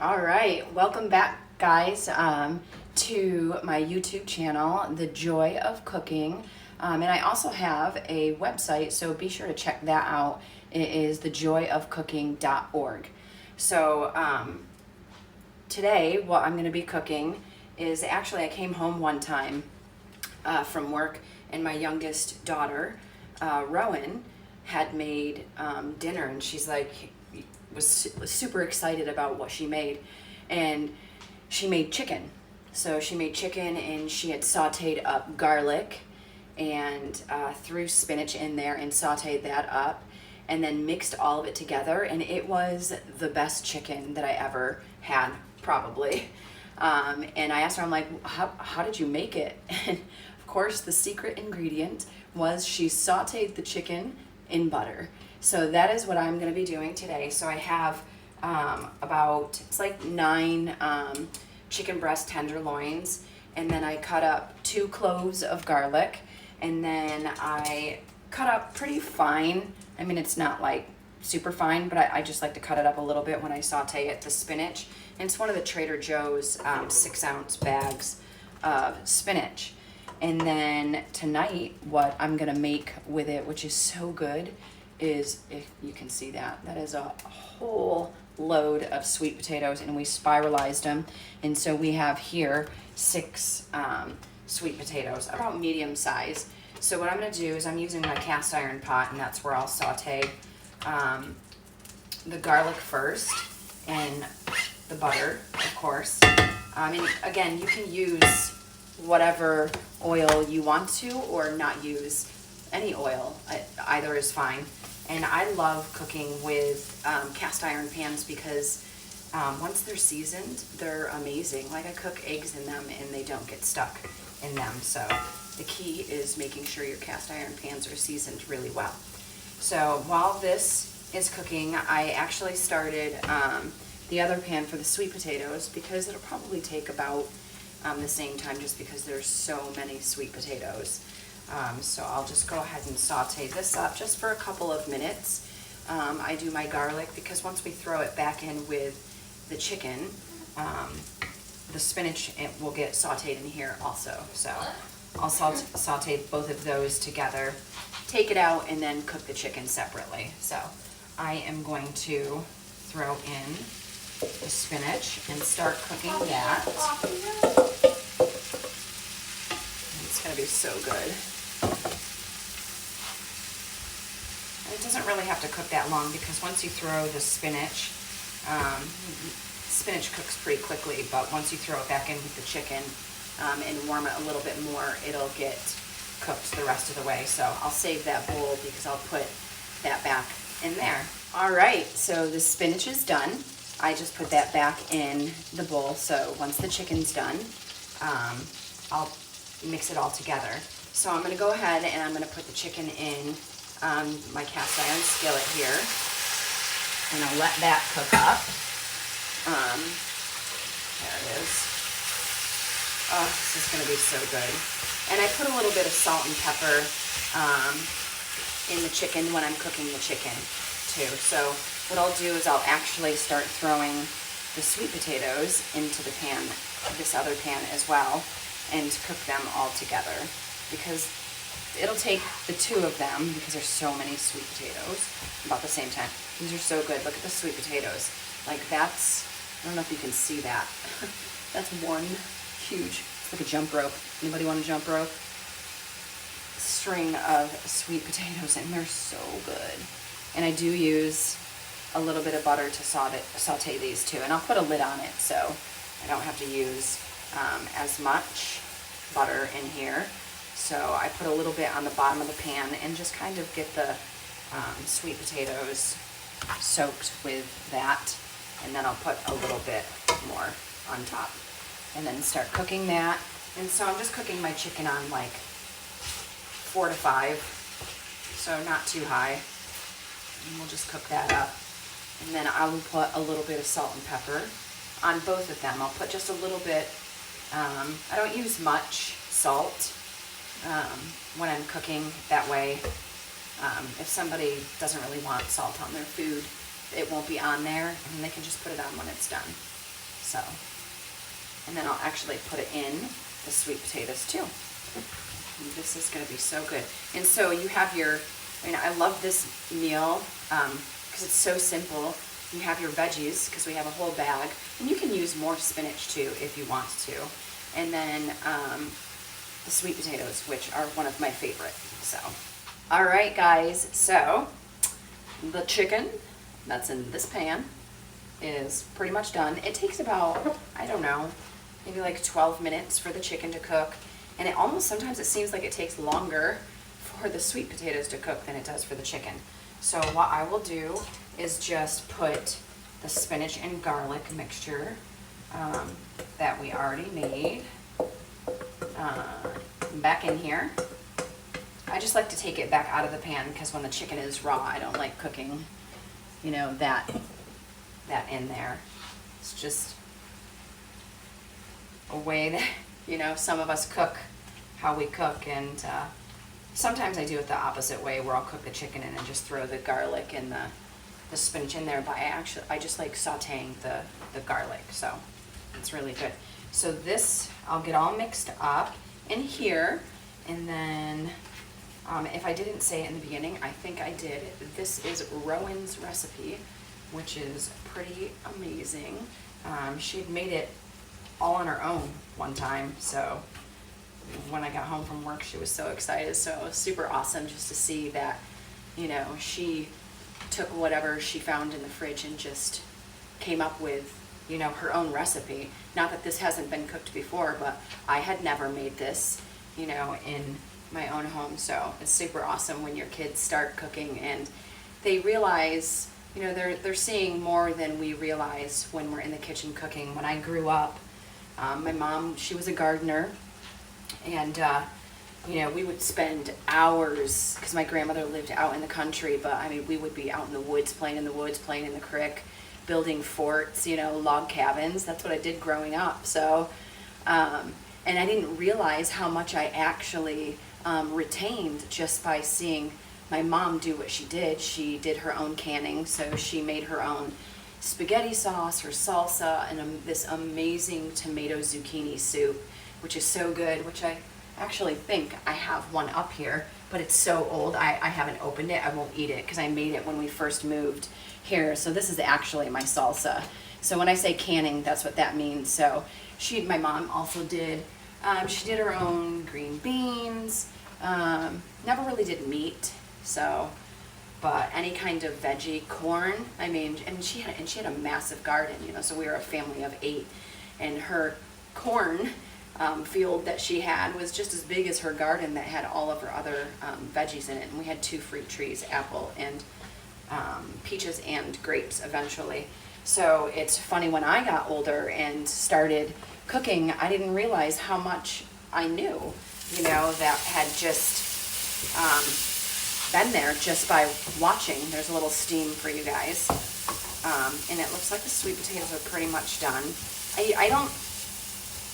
All right, welcome back, guys, to my YouTube channel, The Joy of Cooking. And I also have a website, so be sure to check that out. It is thejoyofcooking.org. So today, what I'm going to be cooking is actually I came home one time from work, and my youngest daughter, Rowan, had made dinner, and she's like, was super excited about what she made, and she made chicken. So she made chicken, and she had sauteed up garlic and threw spinach in there and sauteed that up, and then mixed all of it together, and it was the best chicken that I ever had, probably. And I asked her, I'm like, how did you make it? And of course, the secret ingredient was she sauteed the chicken in butter. So that is what I'm going to be doing today. So I have it's like 9 chicken breast tenderloins, and then I cut up 2 cloves of garlic, and then I cut up pretty fine. I mean, it's not like super fine, but I just like to cut it up a little bit when I saute it, the spinach. And it's one of the Trader Joe's 6-ounce bags of spinach. And then tonight, what I'm going to make with it, which is so good, is, if you can see that, that is a whole load of sweet potatoes, and we spiralized them. And so we have here 6 sweet potatoes, about medium size. So what I'm going to do is I'm using my cast iron pot, and that's where I'll saute the garlic first, and the butter, of course. And again, you can use whatever oil you want to, or not use any oil. Either is fine. And I love cooking with cast iron pans because once they're seasoned, they're amazing. Like, I cook eggs in them and they don't get stuck in them. So the key is making sure your cast iron pans are seasoned really well. So while this is cooking, I actually started the other pan for the sweet potatoes, because it'll probably take about the same time, just because there's so many sweet potatoes. So I'll just go ahead and saute this up just for a couple of minutes. I do my garlic because once we throw it back in with the chicken, the spinach, it will get sauteed in here also. So I'll saute both of those together, take it out, and then cook the chicken separately. So I am going to throw in the spinach and start cooking that. It's going to be so good. And it doesn't really have to cook that long, because once you throw the spinach, spinach cooks pretty quickly, but once you throw it back in with the chicken and warm it a little bit more, it'll get cooked the rest of the way. So I'll save that bowl because I'll put that back in there. All right, so the spinach is done. I just put that back in the bowl. So once the chicken's done, I'll mix it all together. So I'm going to go ahead and I'm going to put the chicken in my cast iron skillet here, and I'll let that cook up. There it is. Oh, this is going to be so good. And I put a little bit of salt and pepper in the chicken when I'm cooking the chicken too. So what I'll do is I'll actually start throwing the sweet potatoes into the pan, this other pan as well, and cook them all together, because it'll take the 2 of them, because there's so many sweet potatoes, about the same time. These are so good. Look at the sweet potatoes. Like, that's, I don't know if you can see that. That's one huge, it's like a jump rope. Anybody want a jump rope? String of sweet potatoes, and they're so good. And I do use a little bit of butter to saute these too, and I'll put a lid on it so I don't have to use as much butter in here. So I put a little bit on the bottom of the pan and just kind of get the sweet potatoes soaked with that, and then I'll put a little bit more on top and then start cooking that. And so I'm just cooking my chicken on like 4 to 5, so not too high. And we'll just cook that up. And then I will put a little bit of salt and pepper on both of them. I'll put just a little bit. I don't use much salt when I'm cooking. That way, if somebody doesn't really want salt on their food, it won't be on there, and they can just put it on when it's done. So, and then I'll actually put it in the sweet potatoes too. And this is gonna be so good. And so you have your, I mean, I love this meal because it's so simple. You have your veggies, because we have a whole bag, and you can use more spinach too if you want to. And then the sweet potatoes, which are one of my favorite. So, all right, guys. So the chicken that's in this pan is pretty much done. It takes about, I don't know, maybe like 12 minutes for the chicken to cook, and it almost sometimes it seems like it takes longer for the sweet potatoes to cook than it does for the chicken. So what I will do is just put the spinach and garlic mixture that we already made back in here. I just like to take it back out of the pan because when the chicken is raw, I don't like cooking, you know, that in there. It's just a way that, you know, some of us cook how we cook, and sometimes I do it the opposite way where I'll cook the chicken in and just throw the garlic and the spinach in there, but I just like sauteing the garlic, so it's really good. So this, I'll get all mixed up in here, and then if I didn't say it in the beginning, I think I did. This is Rowan's recipe, which is pretty amazing. She had made it all on her own one time, so when I got home from work, she was so excited. So it was super awesome just to see that, you know, she took whatever she found in the fridge and just came up with, you know, her own recipe. Not that this hasn't been cooked before, but I had never made this, you know, in my own home. So it's super awesome when your kids start cooking and they realize, you know, they're seeing more than we realize when we're in the kitchen cooking. When I grew up, my mom, she was a gardener, and you know, we would spend hours, because my grandmother lived out in the country, but I mean, we would be out in the woods, playing in the creek, building forts, you know, log cabins. That's what I did growing up. So, and I didn't realize how much I actually retained just by seeing my mom do what she did. She did her own canning, so she made her own spaghetti sauce, her salsa, and this amazing tomato zucchini soup, which is so good, which I actually think I have one up here, but it's so old, I haven't opened it. I won't eat it because I made it when we first moved here. So this is actually my salsa. So when I say canning, that's what that means. So my mom also did, she did her own green beans, never really did meat, so, but any kind of veggie, corn, I mean, and she had a massive garden, you know, so we were a family of 8, and her corn field that she had was just as big as her garden that had all of her other veggies in it. And we had 2 fruit trees, apple and peaches and grapes eventually. So it's funny, when I got older and started cooking, I didn't realize how much I knew, you know, that had just been there just by watching. There's a little steam for you guys. And it looks like the sweet potatoes are pretty much done.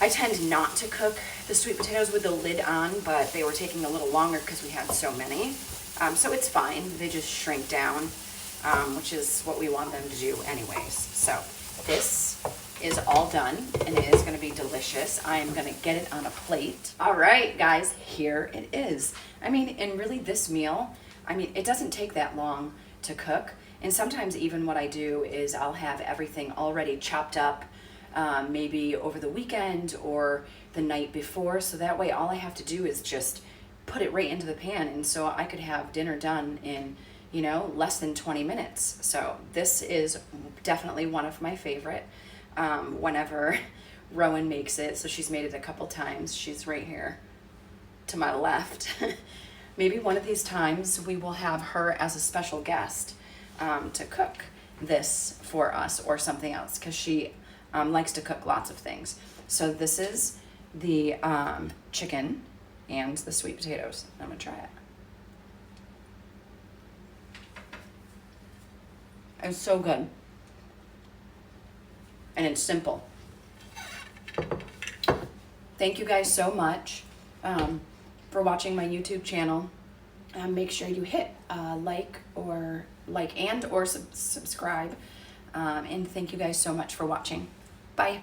I tend not to cook the sweet potatoes with the lid on, but they were taking a little longer because we had so many. So it's fine. They just shrink down, which is what we want them to do anyways. So this is all done, and it is going to be delicious. I'm going to get it on a plate. All right, guys, here it is. I mean, and really this meal, I mean, it doesn't take that long to cook. And sometimes even what I do is I'll have everything already chopped up, maybe over the weekend or the night before, so that way all I have to do is just put it right into the pan, and so I could have dinner done in, you know, less than 20 minutes. So this is definitely one of my favorite whenever Rowan makes it. So she's made it a couple times. She's right here to my left. Maybe one of these times we will have her as a special guest to cook this for us or something else, because she likes to cook lots of things. So this is the chicken and the sweet potatoes. I'm gonna try it. It's so good. And it's simple. Thank you guys so much for watching my YouTube channel. Make sure you hit like and or subscribe. And thank you guys so much for watching. Bye.